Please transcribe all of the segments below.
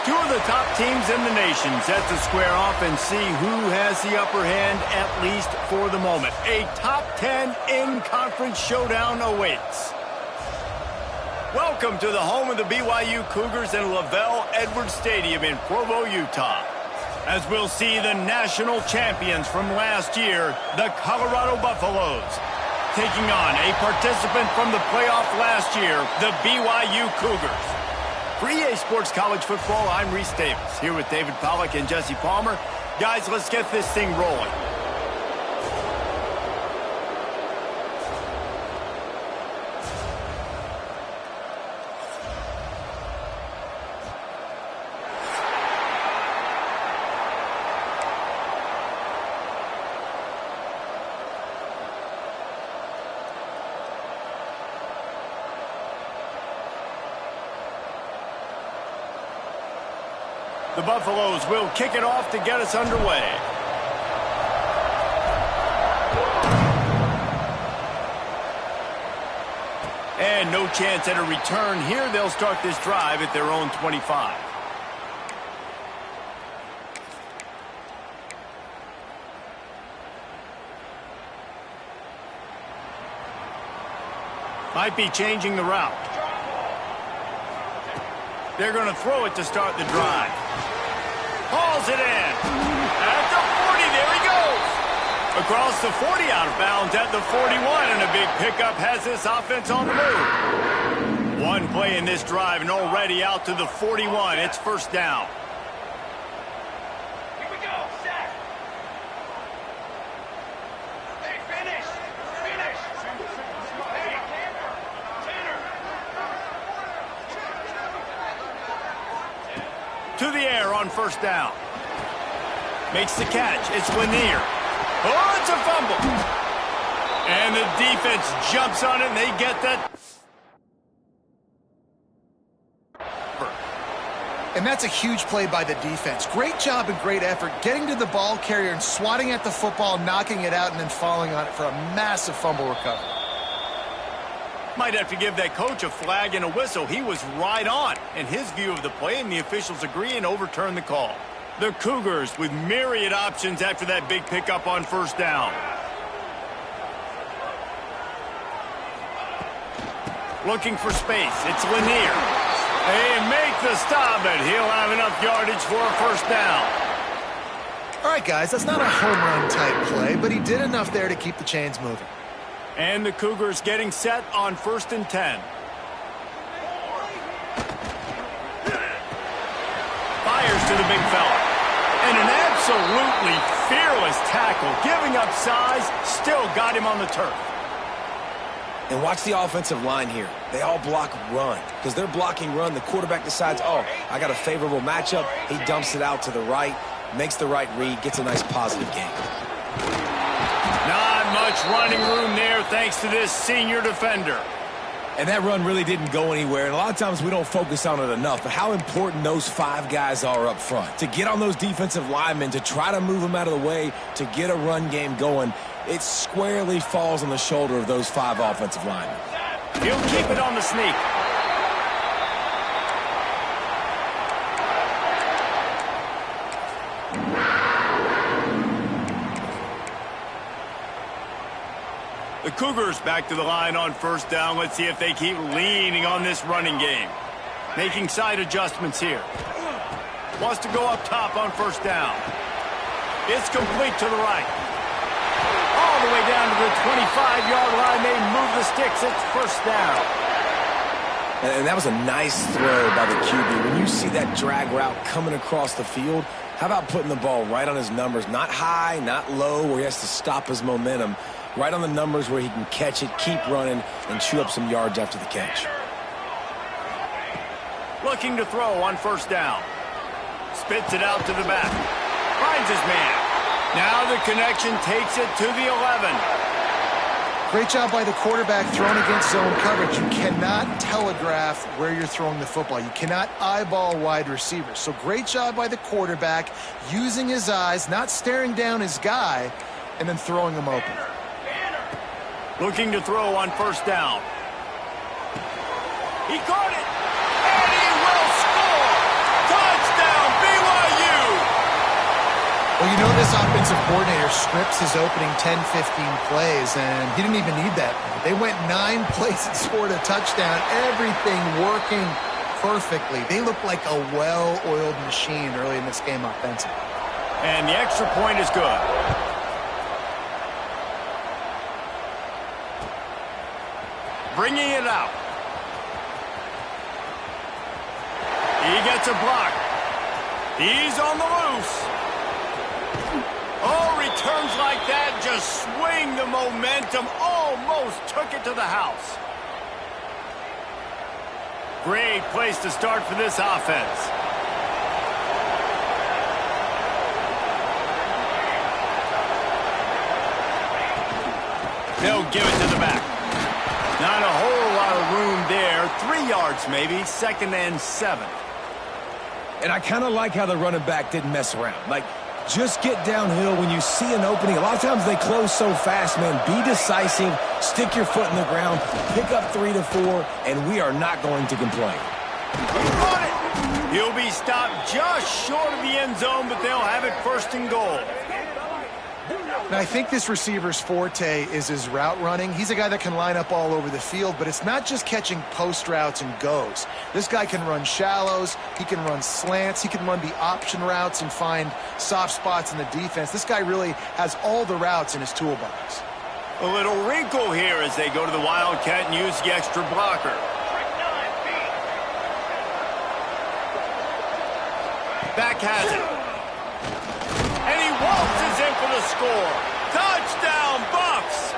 Two of the top teams in the nation set to square off and see who has the upper hand, at least for the moment. A top 10 in-conference showdown awaits. Welcome to the home of the BYU Cougars in LaVell Edwards Stadium in Provo, Utah. As we'll see the national champions from last year, the Colorado Buffaloes, taking on a participant from the playoff last year, the BYU Cougars. For EA Sports College Football, I'm Reese Davis, here with David Pollack and Jesse Palmer. Guys, let's get this thing rolling. The Buffaloes will kick it off to get us underway. And no chance at a return here. They'll start this drive at their own 25. Might be changing the route. They're going to throw it to start the drive. Hauls it in. At the 40, there he goes. Across the 40, out of bounds at the 41, and a big pickup has this offense on the move. One play in this drive, and already out to the 41. It's first down. Here we go, set. Hey, finish. Finish. Hey, To the air on first down. Makes the catch. It's Lanier. Oh, it's a fumble. And the defense jumps on it, and they get that. And that's a huge play by the defense. Great job and great effort getting to the ball carrier and swatting at the football, knocking it out, and then falling on it for a massive fumble recovery. Might have to give that coach a flag and a whistle. He was right on in his view of the play, and the officials agree and overturn the call. The Cougars with myriad options after that big pickup on first down. Looking for space. It's Lanier. They make the stop, and he'll have enough yardage for a first down. All right, guys, that's not a home run type play, but he did enough there to keep the chains moving. And the Cougars getting set on 1st and 10. Fires to the big fella. And an absolutely fearless tackle. Giving up size, still got him on the turf. And watch the offensive line here. They all block run. Because they're blocking run, the quarterback decides, oh, I got a favorable matchup. He dumps it out to the right, makes the right read, gets a nice positive gain. Not much running room there thanks to this senior defender. And that run really didn't go anywhere. And a lot of times we don't focus on it enough. But how important those 5 guys are up front. To get on those defensive linemen, to try to move them out of the way, to get a run game going, it squarely falls on the shoulder of those 5 offensive linemen. He'll keep it on the sneak. The Cougars back to the line on first down. Let's see if they keep leaning on this running game. Making side adjustments here. Wants to go up top on first down. It's complete to the right. All the way down to the 25-yard line. They move the sticks. It's first down. And that was a nice throw by the QB. When you see that drag route coming across the field, how about putting the ball right on his numbers? Not high, not low, where he has to stop his momentum. Right on the numbers where he can catch it, keep running, and chew up some yards after the catch. Looking to throw on first down. Spits it out to the back. Finds his man. Now the connection takes it to the 11. Great job by the quarterback throwing against zone coverage. You cannot telegraph where you're throwing the football. You cannot eyeball wide receivers. So great job by the quarterback using his eyes, not staring down his guy, and then throwing him open. Looking to throw on first down. He caught it, and he will score! Well, you know this offensive coordinator scripts his opening 10, 15 plays, and he didn't even need that. They went 9 plays and scored a touchdown, everything working perfectly. They look like a well-oiled machine early in this game offensively. And the extra point is good. Bringing it out. He gets a block. He's on the loose. Oh, returns like that just swing the momentum. Almost took it to the house. Great place to start for this offense. They'll give it to the back. Not a whole lot of room there. 3 yards maybe, 2nd and 7. And I kind of like how the running back didn't mess around. Like, just get downhill when you see an opening. A lot of times they close so fast, man. Be decisive, stick your foot in the ground, pick up 3 to 4, and we are not going to complain. Run it! He'll be stopped just short of the end zone, but they'll have it 1st and goal. Now, I think this receiver's forte is his route running. He's a guy that can line up all over the field, but it's not just catching post routes and goes. This guy can run shallows, he can run slants, he can run the option routes and find soft spots in the defense. This guy really has all the routes in his toolbox. A little wrinkle here as they go to the Wildcat and use the extra blocker. Back has it. And he waltzes in for the score. Touchdown, Buffs!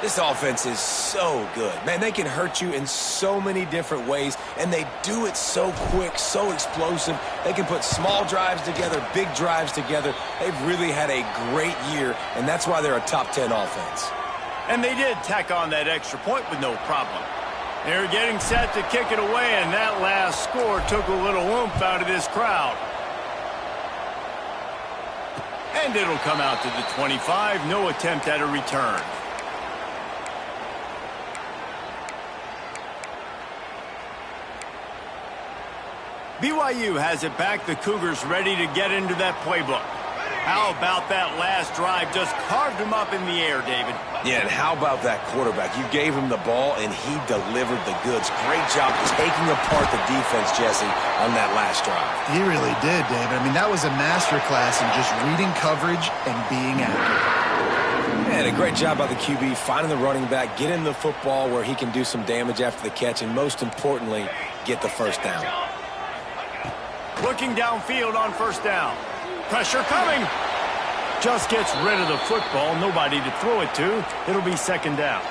This offense is so good. Man, they can hurt you in so many different ways, and they do it so quick, so explosive. They can put small drives together, big drives together. They've really had a great year, and that's why they're a top 10 offense. And they did tack on that extra point with no problem. They're getting set to kick it away, and that last score took a little oomph out of this crowd. And it'll come out to the 25. No attempt at a return. BYU has it back. The Cougars ready to get into that playbook. How about that last drive? Just carved him up in the air, David. Yeah, and how about that quarterback? You gave him the ball, and he delivered the goods. Great job taking apart the defense, Jesse, on that last drive. He really did, David. I mean, that was a masterclass in just reading coverage and being accurate. And a great job by the QB, finding the running back, getting the football where he can do some damage after the catch, and most importantly, get the first down. Looking downfield on 1st down. Pressure coming. Just gets rid of the football. Nobody to throw it to. It'll be 2nd down.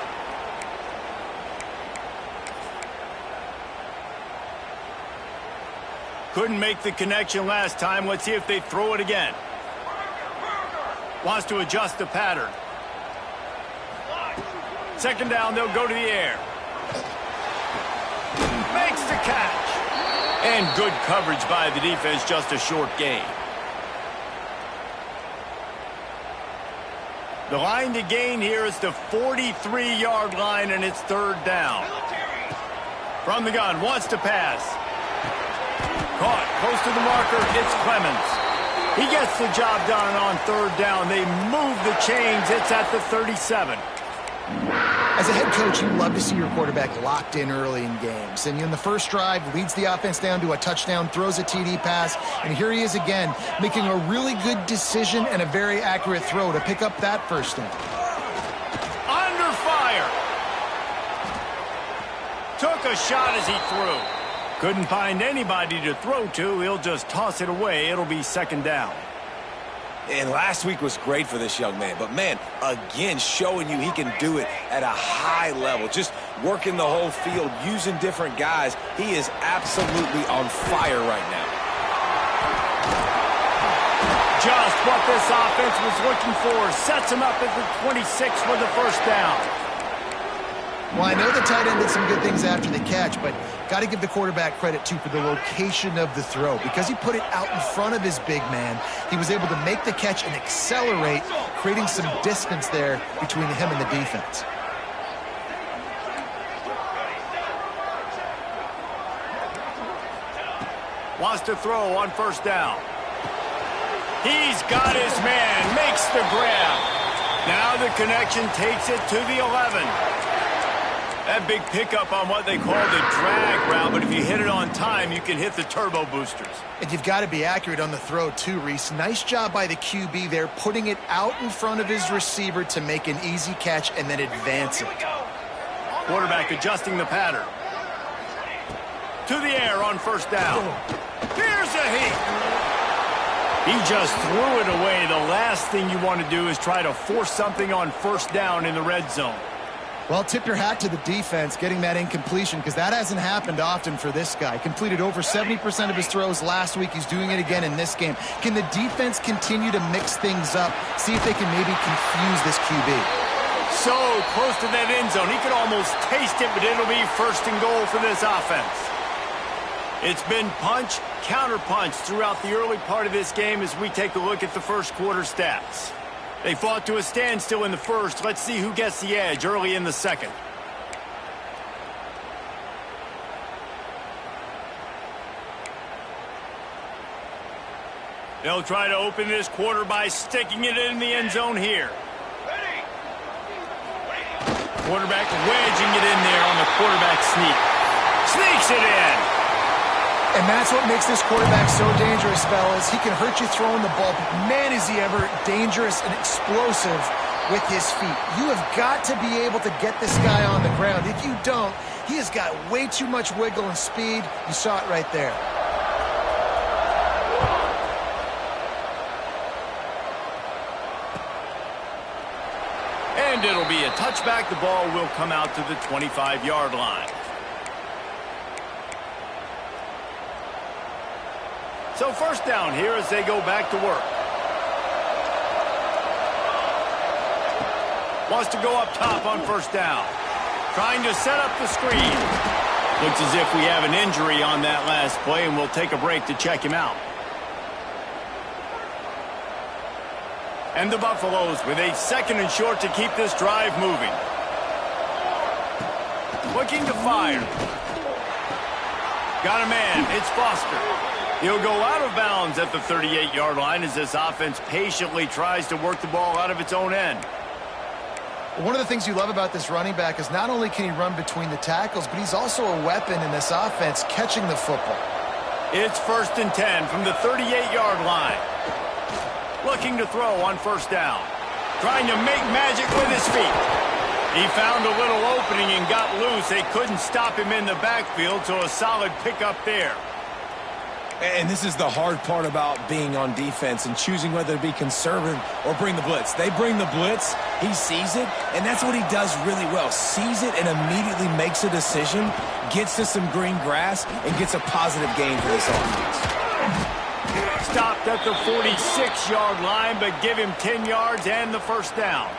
Couldn't make the connection last time. Let's see if they throw it again. Wants to adjust the pattern. 2nd down, they'll go to the air. Makes the catch. And good coverage by the defense, just a short gain. The line to gain here is the 43-yard line, and it's 3rd down. From the gun, wants to pass. Caught, close to the marker, it's Clemens. He gets the job done on 3rd down. They move the chains, it's at the 37. As a head coach, you love to see your quarterback locked in early in games. And in the first drive, leads the offense down to a touchdown, throws a TD pass, and here he is again, making a really good decision and a very accurate throw to pick up that 1st down. Under fire. Took a shot as he threw. Couldn't find anybody to throw to. He'll just toss it away. It'll be 2nd down. And last week was great for this young man. But, man, again, showing you he can do it at a high level. Just working the whole field, using different guys. He is absolutely on fire right now. Just what this offense was looking for. Sets him up at the 26 for the 1st down. Well, I know the tight end did some good things after the catch, but got to give the quarterback credit, too, for the location of the throw. Because he put it out in front of his big man, he was able to make the catch and accelerate, creating some distance there between him and the defense. Wants to throw on 1st down. He's got his man, makes the grab. Now the connection takes it to the 11. That big pickup on what they call the drag route, but if you hit it on time, you can hit the turbo boosters. And you've got to be accurate on the throw too, Reese. Nice job by the QB there, putting it out in front of his receiver to make an easy catch and then advance it. Quarterback adjusting the pattern. To the air on first down. Here's a heat. He just threw it away. The last thing you want to do is try to force something on first down in the red zone. Well, tip your hat to the defense getting that incompletion, because that hasn't happened often for this guy. Completed over 70% of his throws last week. He's doing it again in this game. Can the defense continue to mix things up, see if they can maybe confuse this QB? So close to that end zone. He could almost taste it, but it'll be first and goal for this offense. It's been punch, counter punch throughout the early part of this game as we take a look at the first quarter stats. They fought to a standstill in the first. Let's see who gets the edge early in the second. They'll try to open this quarter by sticking it in the end zone here. Quarterback wedging it in there on the quarterback sneak. Sneaks it in. And that's what makes this quarterback so dangerous, fellas. He can hurt you throwing the ball, but man, is he ever dangerous and explosive with his feet. You have got to be able to get this guy on the ground. If you don't, he has got way too much wiggle and speed. You saw it right there. And it'll be a touchback. The ball will come out to the 25-yard line. So first down here as they go back to work. Wants to go up top on first down. Trying to set up the screen. Looks as if we have an injury on that last play, and we'll take a break to check him out. And the Buffaloes with a second and short to keep this drive moving. Looking to fire. Got a man. It's Foster. He'll go out of bounds at the 38-yard line as this offense patiently tries to work the ball out of its own end. One of the things you love about this running back is not only can he run between the tackles, but he's also a weapon in this offense catching the football. It's 1st and 10 from the 38-yard line. Looking to throw on first down. Trying to make magic with his feet. He found a little opening and got loose. They couldn't stop him in the backfield, so a solid pickup there. And this is the hard part about being on defense and choosing whether to be conservative or bring the blitz. They bring the blitz, he sees it, and that's what he does really well. Sees it and immediately makes a decision, gets to some green grass, and gets a positive gain for this offense. Stopped at the 46-yard line, but give him 10 yards and the first down.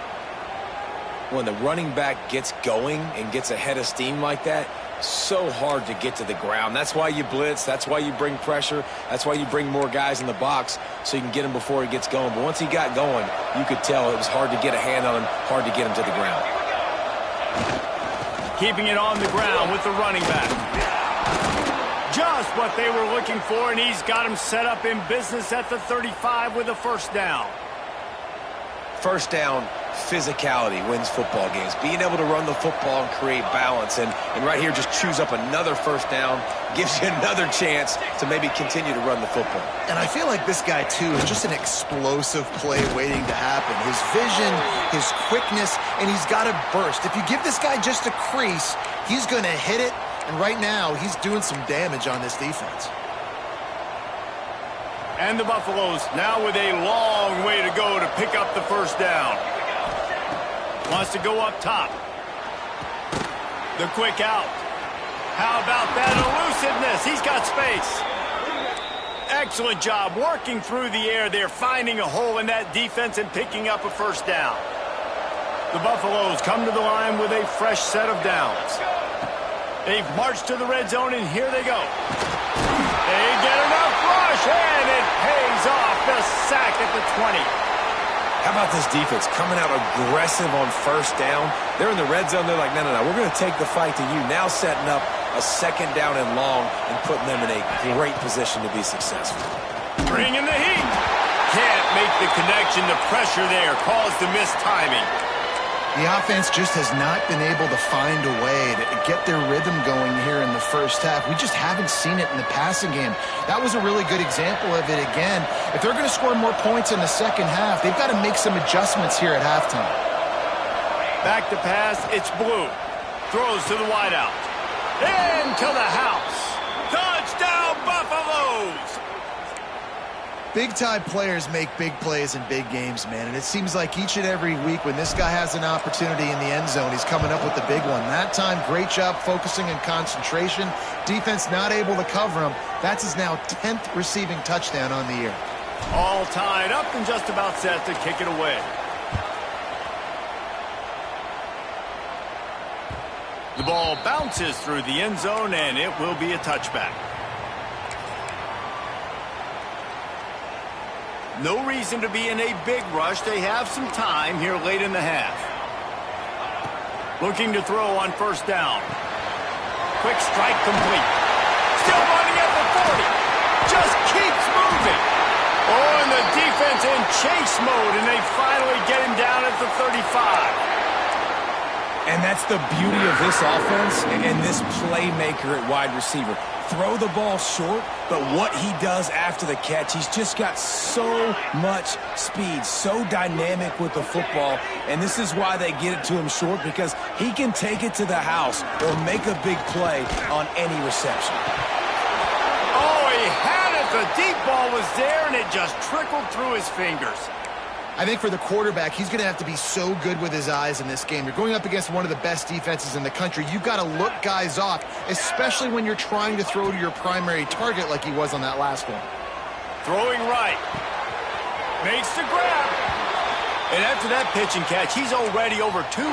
When the running back gets going and gets ahead of steam like that, so hard to get to the ground. That's why you blitz. That's why you bring pressure. That's why you bring more guys in the box so you can get him before he gets going. But once he got going, you could tell it was hard to get a hand on him, hard to get him to the ground. Keeping it on the ground with the running back. Just what they were looking for, and he's got him set up in business at the 35 with a first down. First down, physicality wins football games. Being able to run the football and create balance. And right here, just choose up another first down. Gives you another chance to maybe continue to run the football. And I feel like this guy, too, is just an explosive play waiting to happen. His vision, his quickness, and he's got a burst. If you give this guy just a crease, he's going to hit it. And right now, he's doing some damage on this defense. And the Buffaloes now with a long way to go to pick up the first down. Wants to go up top. The quick out. How about that elusiveness? He's got space. Excellent job working through the air there, finding a hole in that defense and picking up a first down. The Buffaloes come to the line with a fresh set of downs. They've marched to the red zone, and here they go. They get enough rush, and it pays off. The sack at the 20. How about this defense coming out aggressive on first down? They're in the red zone. They're like, no, we're going to take the fight to you. Now setting up a second down and long and putting them in a great position to be successful. Bringing the heat. Can't make the connection. The pressure there caused the missed timing. The offense just has not been able to find a way to get their rhythm going here in the first half. We just haven't seen it in the passing game. That was a really good example of it again. If they're going to score more points in the second half, they've got to make some adjustments here at halftime. Back to pass, it's Blue. Throws to the wideout. Into the house. Touchdown, Buffaloes! Big-time players make big plays in big games, man, and it seems like each and every week when this guy has an opportunity in the end zone, he's coming up with the big one. That time, great job focusing and concentration. Defense not able to cover him. That's his now 10th receiving touchdown on the year. All tied up and just about set to kick it away. The ball bounces through the end zone, and it will be a touchback. No reason to be in a big rush. They have some time here late in the half. Looking to throw on first down. Quick strike complete. Still running at the 40. Just keeps moving. Oh, and the defense in chase mode, and they finally get him down at the 35. And that's the beauty of this offense and this playmaker at wide receiver. Throw the ball short, but what he does after the catch, he's just got so much speed, so dynamic with the football, and this is why they get it to him short, because he can take it to the house or make a big play on any reception. Oh, he had it. The deep ball was there, and it just trickled through his fingers. I think for the quarterback, he's going to have to be so good with his eyes in this game. You're going up against one of the best defenses in the country. You've got to look guys off, especially when you're trying to throw to your primary target like he was on that last one. Throwing right. Makes the grab. And after that pitch and catch, he's already over 200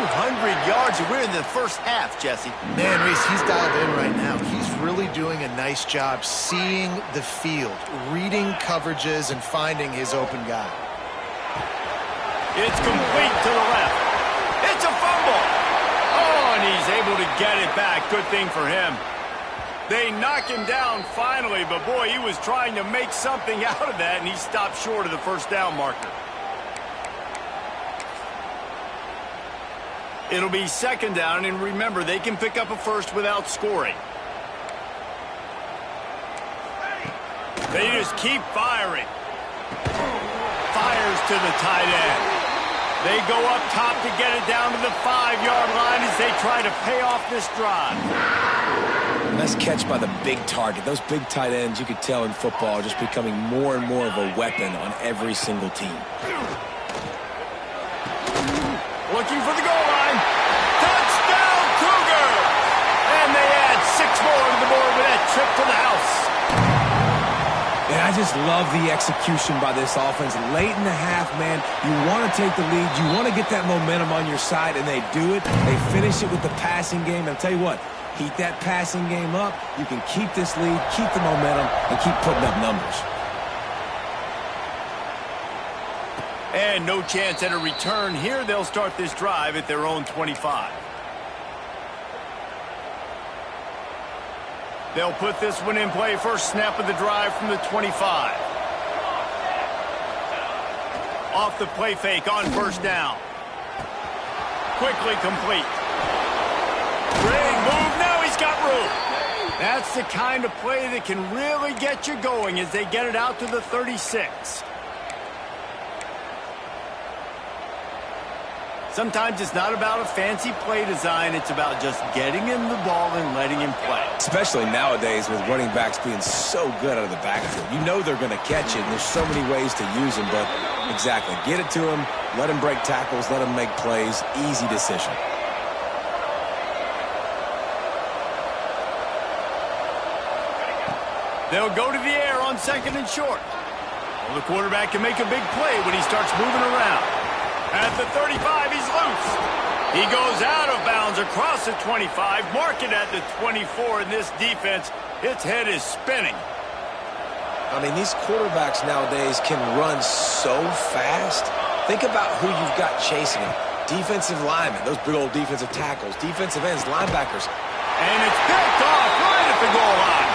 yards, and we're in the first half, Jesse. Man, Reese, he's dialed in right now. He's really doing a nice job seeing the field, reading coverages, and finding his open guy. It's complete to the left. It's a fumble. Oh, and he's able to get it back. Good thing for him. They knock him down finally, but boy, he was trying to make something out of that, and he stopped short of the first down marker. It'll be second down, and remember, they can pick up a first without scoring. They just keep firing. Fires to the tight end. They go up top to get it down to the 5-yard line as they try to pay off this drive. Nice catch by the big target. Those big tight ends, you could tell in football, are just becoming more and more of a weapon on every single team. Looking for the goal line. Touchdown, Cougar! And they add 6 more to the board with that trip to the house. And I just love the execution by this offense. Late in the half, man, you want to take the lead. You want to get that momentum on your side, and they do it. They finish it with the passing game. And I'll tell you what, heat that passing game up. You can keep this lead, keep the momentum, and keep putting up numbers. And no chance at a return here. They'll start this drive at their own 25. They'll put this one in play. First snap of the drive from the 25. Off the play fake on first down. Quickly complete. Big move. Now he's got room. That's the kind of play that can really get you going as they get it out to the 36. Sometimes it's not about a fancy play design. It's about just getting him the ball and letting him play. Especially nowadays with running backs being so good out of the backfield. You know they're going to catch it, and there's so many ways to use them, but exactly. Get it to him, let him break tackles, let him make plays. Easy decision. They'll go to the air on second and short. Well, the quarterback can make a big play when he starts moving around. At the 35, he's loose. He goes out of bounds across the 25, mark it at the 24, and this defense, its head is spinning. I mean, these quarterbacks nowadays can run so fast. Think about who you've got chasing them. Defensive linemen, those big old defensive tackles, defensive ends, linebackers. And it's picked off right at the goal line.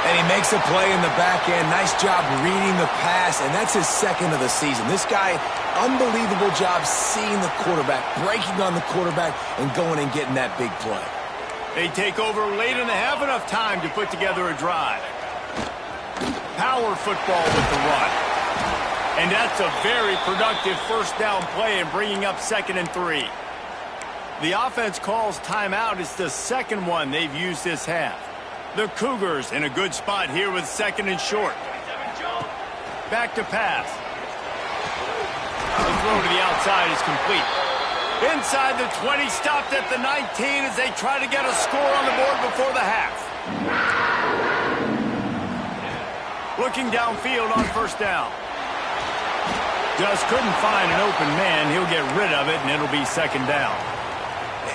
And he makes a play in the back end. Nice job reading the pass, and that's his second of the season. This guy, unbelievable job seeing the quarterback, breaking on the quarterback, and going and getting that big play. They take over late and they have enough time to put together a drive. Power football with the run. And that's a very productive first down play and bringing up 2nd and 3. The offense calls timeout. It's the second one they've used this half. The Cougars in a good spot here with 2nd and short. Back to pass. The throw to the outside is complete. Inside the 20, stopped at the 19 as they try to get a score on the board before the half. Looking downfield on first down. Just couldn't find an open man. He'll get rid of it, and it'll be 2nd down.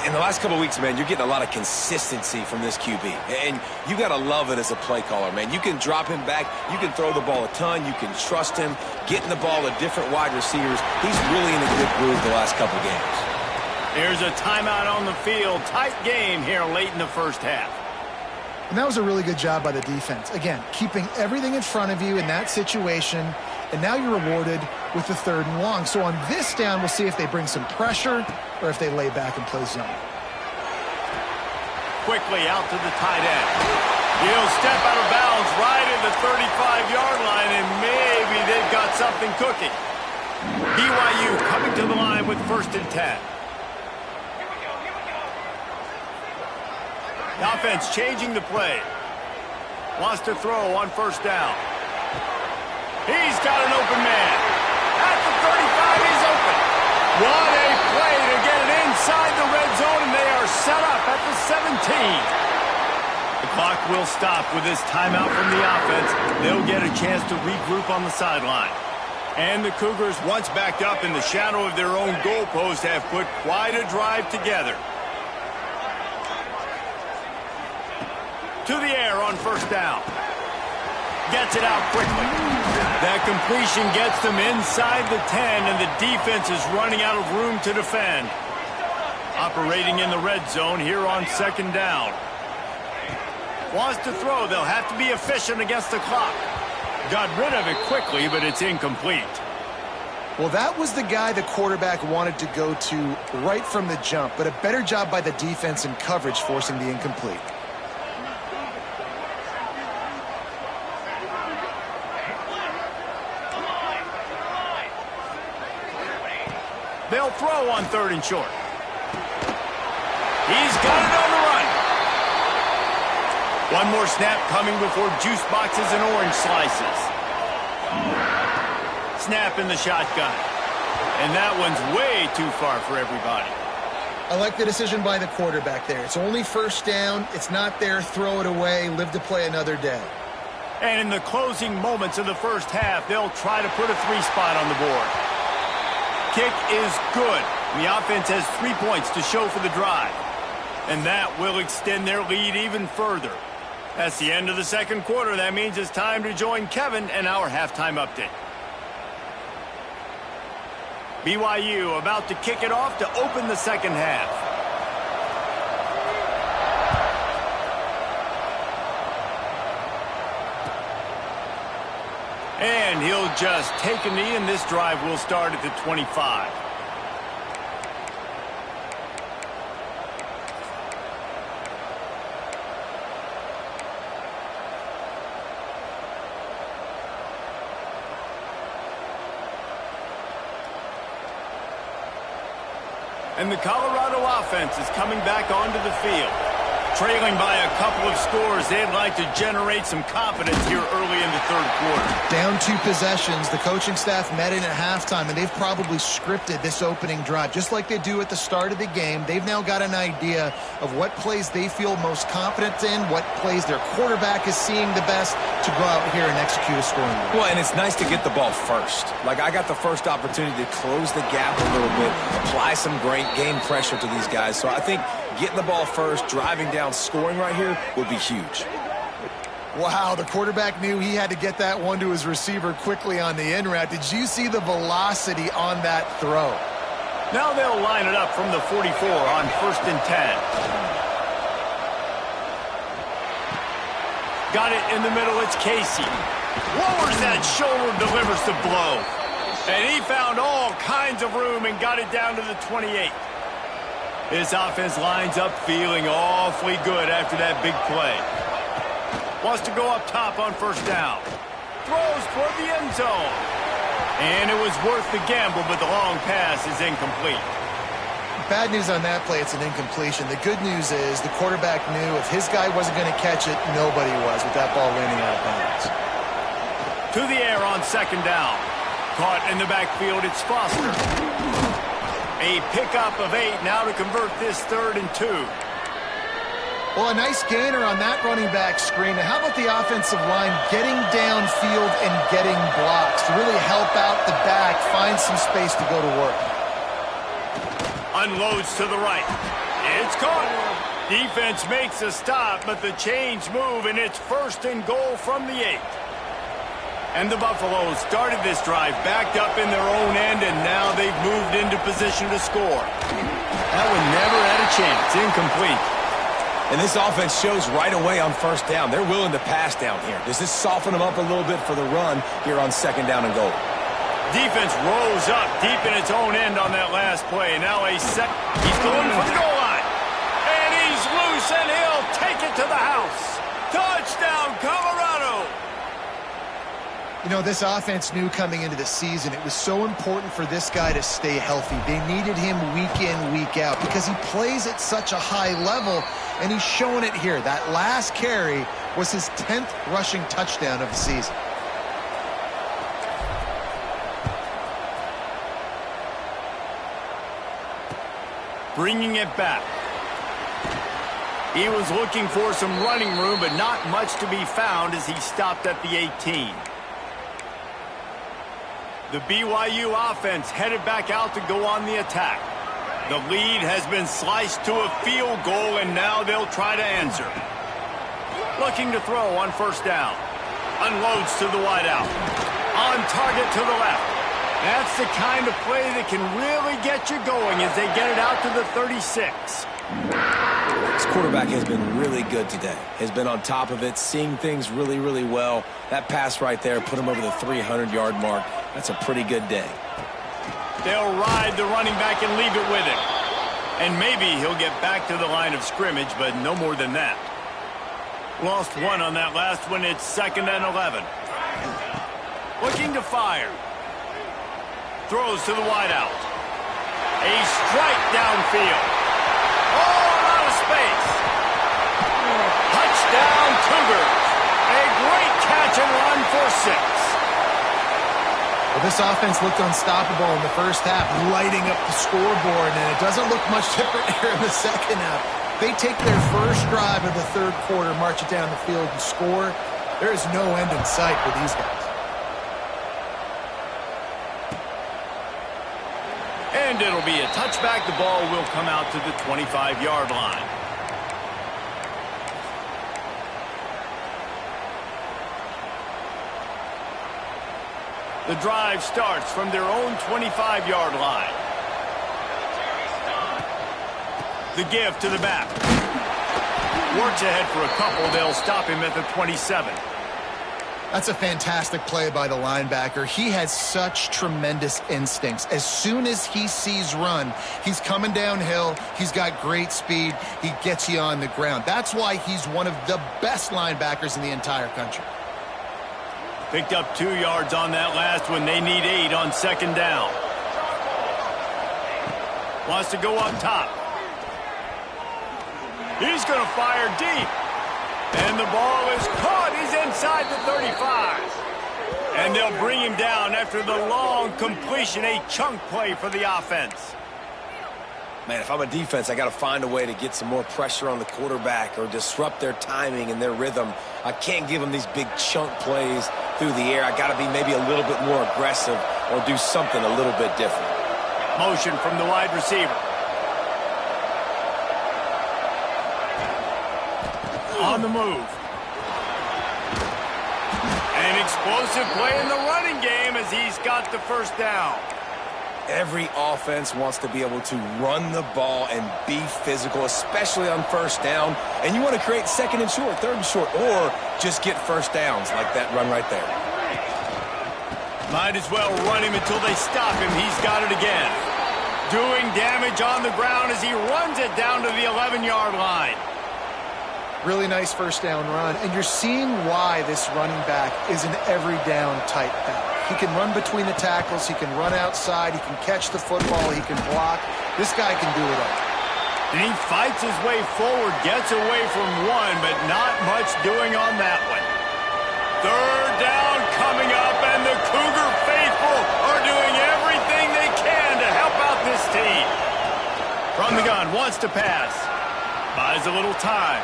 In the last couple of weeks, man, you're getting a lot of consistency from this QB. And you got to love it as a play caller, man. You can drop him back. You can throw the ball a ton. You can trust him, getting the ball to different wide receivers. He's really in a good groove the last couple of games. Here's a timeout on the field. Tight game here late in the first half. And that was a really good job by the defense. Again, keeping everything in front of you in that situation, and now you're rewarded with the 3rd and long. So on this down, we'll see if they bring some pressure or if they lay back and play zone. Quickly out to the tight end. He'll step out of bounds right at the 35-yard line, and maybe they've got something cooking. BYU coming to the line with 1st and 10. The offense changing the play. Wants to throw on first down. He's got an open man. At the 35, he's open. What a play to get it inside the red zone, and they are set up at the 17. The clock will stop with this timeout from the offense. They'll get a chance to regroup on the sideline. And the Cougars, once backed up in the shadow of their own goalpost, have put quite a drive together. To the air on first down. Gets it out quickly. That completion gets them inside the 10, and the defense is running out of room to defend. Operating in the red zone here on 2nd down. Wants to throw. They'll have to be efficient against the clock. Got rid of it quickly, but it's incomplete. Well, that was the guy the quarterback wanted to go to right from the jump, but a better job by the defense in coverage forcing the incomplete. They'll throw on 3rd and short. He's got it on the run. One more snap coming before juice boxes and orange slices. Snap in the shotgun. And that one's way too far for everybody. I like the decision by the quarterback there. It's only first down. It's not there. Throw it away. Live to play another day. And in the closing moments of the first half, they'll try to put a 3-spot on the board. Kick is good. The offense has 3 points to show for the drive. And that will extend their lead even further. That's the end of the second quarter. That means it's time to join Kevin and our halftime update. BYU about to kick it off to open the second half. And he'll just take a knee, and this drive will start at the 25. And the Colorado offense is coming back onto the field. Trailing by a couple of scores, they'd like to generate some confidence here early in the third quarter. Down 2 possessions. The coaching staff met in at halftime, and they've probably scripted this opening drive. Just like they do at the start of the game, they've now got an idea of what plays they feel most confident in, what plays their quarterback is seeing the best to go out here and execute a scoring drive. Well, and it's nice to get the ball first. Like, I got the first opportunity to close the gap a little bit, apply some great game pressure to these guys. So I think getting the ball first, driving down, scoring right here would be huge. Wow, the quarterback knew he had to get that one to his receiver quickly on the in route. Did you see the velocity on that throw? Now they'll line it up from the 44 on 1st and 10. Got it in the middle. It's Casey. Lowers that shoulder, delivers the blow. And he found all kinds of room and got it down to the 28. This offense lines up feeling awfully good after that big play. Wants to go up top on first down. Throws toward the end zone. And it was worth the gamble, but the long pass is incomplete. Bad news on that play, it's an incompletion. The good news is the quarterback knew if his guy wasn't going to catch it, nobody was with that ball landing out of bounds. To the air on second down. Caught in the backfield, it's Foster. A pickup of 8 now to convert this 3rd and 2. Well, a nice gainer on that running back screen. Now, how about the offensive line getting downfield and getting blocks to really help out the back, find some space to go to work? Unloads to the right. It's caught. Defense makes a stop, but the chains move, and it's 1st and goal from the 8. And the Buffaloes started this drive backed up in their own end, and now they've moved into position to score. That one never had a chance. Incomplete. And this offense shows right away on first down. They're willing to pass down here. Does this soften them up a little bit for the run here on second down and goal? Defense rose up deep in its own end on that last play. Now he's going for the goal line. And he's loose, and he'll take it to the house. Touchdown, Colorado! You know, this offense knew coming into the season it was so important for this guy to stay healthy. They needed him week in, week out because he plays at such a high level, and he's showing it here. That last carry was his 10th rushing touchdown of the season. Bringing it back. He was looking for some running room, but not much to be found as he stopped at the 18. The BYU offense headed back out to go on the attack. The lead has been sliced to a field goal, and now they'll try to answer. Looking to throw on first down. Unloads to the wideout. On target to the left. That's the kind of play that can really get you going as they get it out to the 36. This quarterback has been really good today. Has been on top of it, seeing things really, really well. That pass right there put him over the 300-yard mark. That's a pretty good day. They'll ride the running back and leave it with him. And maybe he'll get back to the line of scrimmage, but no more than that. Lost 1 on that last one. It's 2nd and 11. Looking to fire. Throws to the wideout. A strike downfield. Oh, out of space. Touchdown, Cougars. A great catch and run for 6. Well, this offense looked unstoppable in the first half, lighting up the scoreboard, and it doesn't look much different here in the second half. They take their first drive of the 3rd quarter, march it down the field, and score. There is no end in sight for these guys. And it'll be a touchback. The ball will come out to the 25-yard line. The drive starts from their own 25-yard line. The give to the back. Works ahead for a couple. They'll stop him at the 27. That's a fantastic play by the linebacker. He has such tremendous instincts. As soon as he sees run, he's coming downhill. He's got great speed. He gets you on the ground. That's why he's one of the best linebackers in the entire country. Picked up 2 yards on that last one. They need 8 on second down. Wants to go up top. He's going to fire deep. And the ball is caught. He's inside the 35. And they'll bring him down after the long completion, a chunk play for the offense. Man, if I'm a defense, I got to find a way to get some more pressure on the quarterback or disrupt their timing and their rhythm. I can't give them these big chunk plays through the air. I got to be maybe a little bit more aggressive or do something a little bit different. Motion from the wide receiver. On the move. An explosive play in the running game as he's got the first down. Every offense wants to be able to run the ball and be physical, especially on first down. And you want to create second and short, third and short, or just get first downs like that run right there. Might as well run him until they stop him. He's got it again. Doing damage on the ground as he runs it down to the 11-yard line. Really nice first down run. And you're seeing why this running back is an every down type back. He can run between the tackles. He can run outside. He can catch the football. He can block. This guy can do it all. And he fights his way forward, gets away from one, but not much doing on that one. Third down coming up, and the Cougar faithful are doing everything they can to help out this team. From the gun, wants to pass. Buys a little time.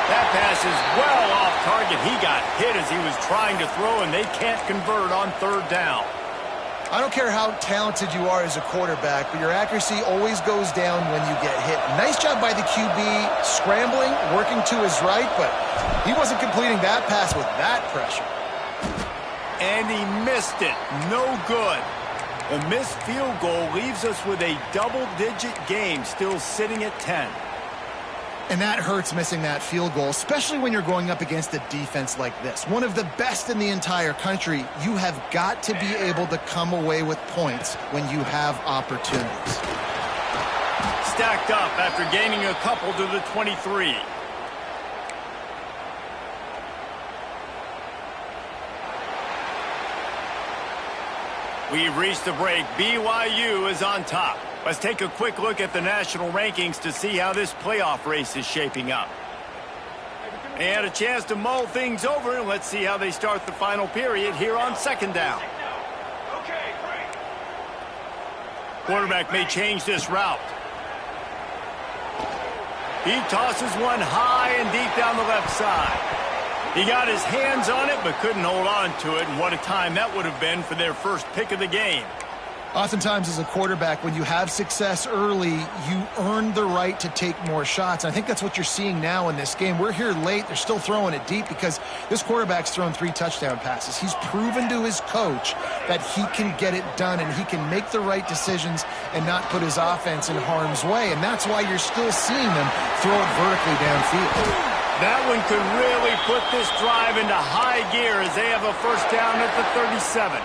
That pass is well off target. He got hit as he was trying to throw, and they can't convert on third down. I don't care how talented you are as a quarterback, but your accuracy always goes down when you get hit. Nice job by the QB scrambling, working to his right, but he wasn't completing that pass with that pressure. And he missed it. No good. A missed field goal leaves us with a double-digit game, still sitting at 10. And that hurts, missing that field goal, especially when you're going up against a defense like this. One of the best in the entire country. You have got to be able to come away with points when you have opportunities. Stacked up after gaining a couple to the 23. We've reached the break. BYU is on top. Let's take a quick look at the national rankings to see how this playoff race is shaping up. And a chance to mull things over, and let's see how they start the final period here on second down. Quarterback may change this route. He tosses one high and deep down the left side. He got his hands on it, but couldn't hold on to it, and what a time that would have been for their first pick of the game. Oftentimes as a quarterback, when you have success early, you earn the right to take more shots. And I think that's what you're seeing now in this game. We're here late. They're still throwing it deep because this quarterback's thrown 3 touchdown passes. He's proven to his coach that he can get it done and he can make the right decisions and not put his offense in harm's way. And that's why you're still seeing them throw it vertically downfield. That one could really put this drive into high gear as they have a first down at the 37.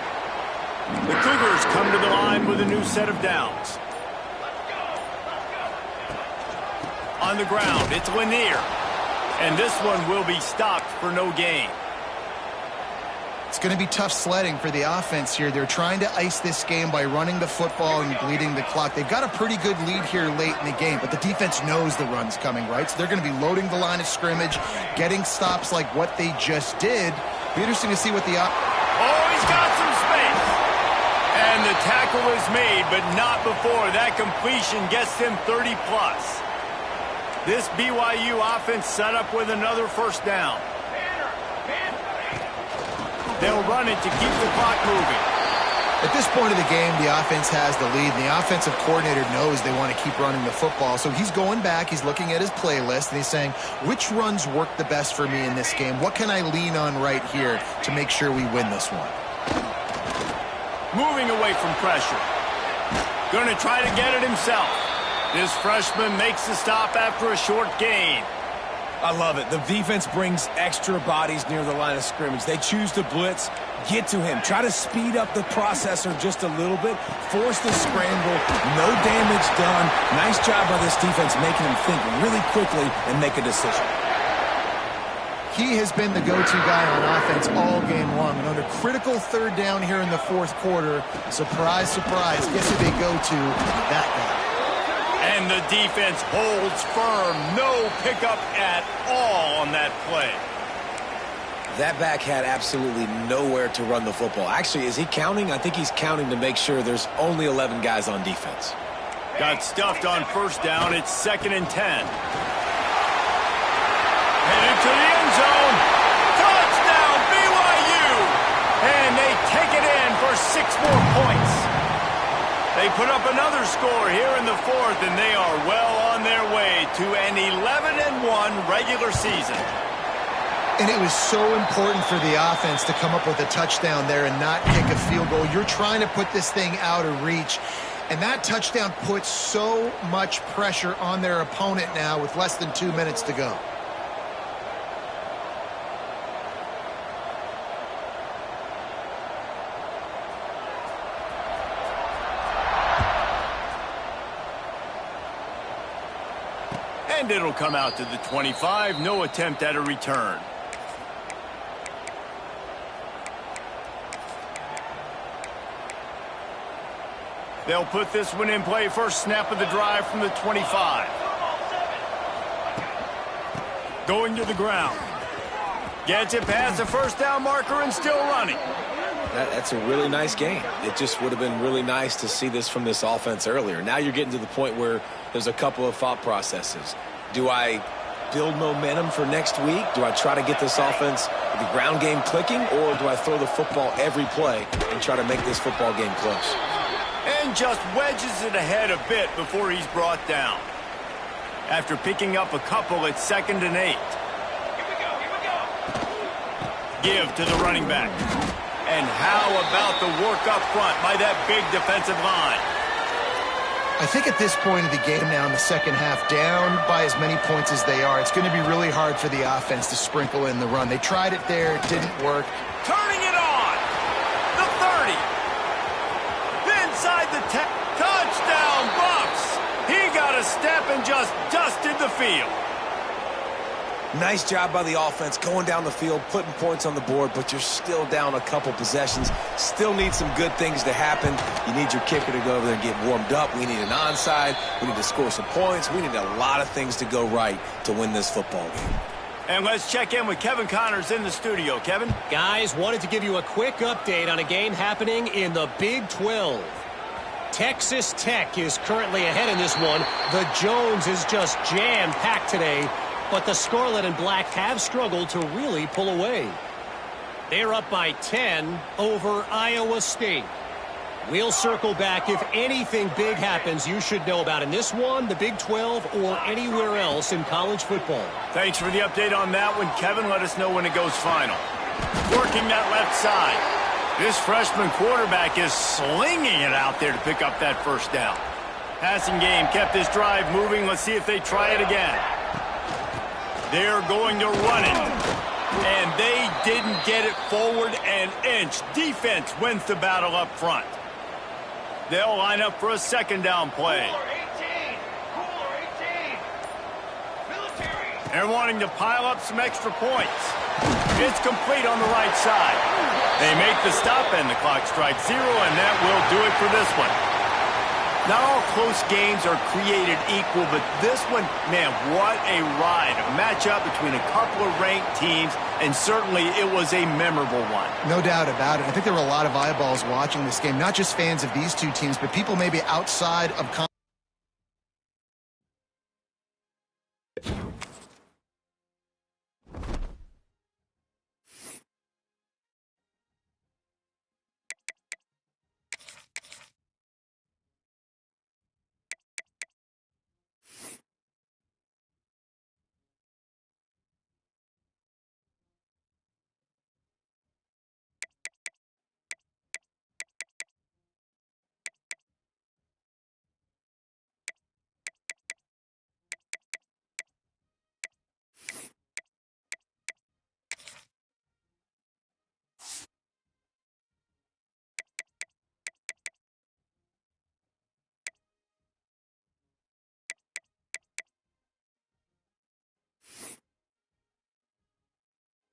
The Cougars come to the line with a new set of downs. On the ground, it's Lanier. And this one will be stopped for no gain. It's going to be tough sledding for the offense here. They're trying to ice this game by running the football and bleeding the clock. They've got a pretty good lead here late in the game, but the defense knows the run's coming, right? So they're going to be loading the line of scrimmage, getting stops like what they just did. Be interesting to see what the... Oh, he's got some space. And the tackle is made, but not before that completion gets them 30-plus. This BYU offense set up with another first down. They'll run it to keep the clock moving. At this point of the game, the offense has the lead, and the offensive coordinator knows they want to keep running the football. So he's going back, he's looking at his playlist, and he's saying, which runs work the best for me in this game? What can I lean on right here to make sure we win this one? Moving away from pressure. Going to try to get it himself. This freshman makes the stop after a short gain. I love it. The defense brings extra bodies near the line of scrimmage. They choose to blitz, get to him, try to speed up the processor just a little bit, force the scramble, no damage done. Nice job by this defense making him think really quickly and make a decision. He has been the go-to guy on offense all game long. And under critical third down here in the fourth quarter, surprise, surprise, guess who they go to? That guy. And the defense holds firm. No pickup at all on that play. That back had absolutely nowhere to run the football. Actually, is he counting? I think he's counting to make sure there's only 11 guys on defense. Got stuffed on first down. It's 2nd and 10. Headed to the end zone. Touchdown, BYU! And they take it in for 6 more points. They put up another score here in the fourth, and they are well on their way to an 11-1 regular season. And it was so important for the offense to come up with a touchdown there and not kick a field goal. You're trying to put this thing out of reach. And that touchdown puts so much pressure on their opponent now with less than 2 minutes to go. And it'll come out to the 25. No attempt at a return. They'll put this one in play. First snap of the drive from the 25. Going to the ground. Gets it past the first down marker and still running. That's a really nice game. It just would have been really nice to see this from this offense earlier. Now you're getting to the point where there's a couple of thought processes. Do I build momentum for next week? Do I try to get this offense, the ground game clicking, or do I throw the football every play and try to make this football game close? And just wedges it ahead a bit before he's brought down. After picking up a couple, it's 2nd and 8. Here we go. Give to the running back. And how about the work up front by that big defensive line? I think at this point of the game now in the second half, down by as many points as they are, it's going to be really hard for the offense to sprinkle in the run. They tried it there. It didn't work. Turning it on. The 30. Inside the 10. Touchdown, Bucks. He got a step and just dusted the field. Nice job by the offense going down the field, putting points on the board, but you're still down a couple possessions. Still need some good things to happen. You need your kicker to go over there and get warmed up. We need an onside. We need to score some points. We need a lot of things to go right to win this football game. And let's check in with Kevin Connors in the studio. Kevin? Guys, wanted to give you a quick update on a game happening in the Big 12. Texas Tech is currently ahead in this one. The Jones is just jam-packed today. But the Scarlet and Black have struggled to really pull away. They're up by 10 over Iowa State. We'll circle back if anything big happens you should know about in this one, the Big 12, or anywhere else in college football. Thanks for the update on that one, Kevin. Let us know when it goes final. Working that left side. This freshman quarterback is slinging it out there to pick up that first down. Passing game kept this drive moving. Let's see if they try it again. They're going to run it. And they didn't get it forward an inch. Defense wins the battle up front. They'll line up for a second down play. Cooler 18. Military. They're wanting to pile up some extra points. It's complete on the right side. They make the stop and the clock strikes 0, and that will do it for this one. Not all close games are created equal, but this one, man, what a ride. A matchup between a couple of ranked teams, and certainly it was a memorable one. No doubt about it. I think there were a lot of eyeballs watching this game, not just fans of these two teams, but people maybe outside of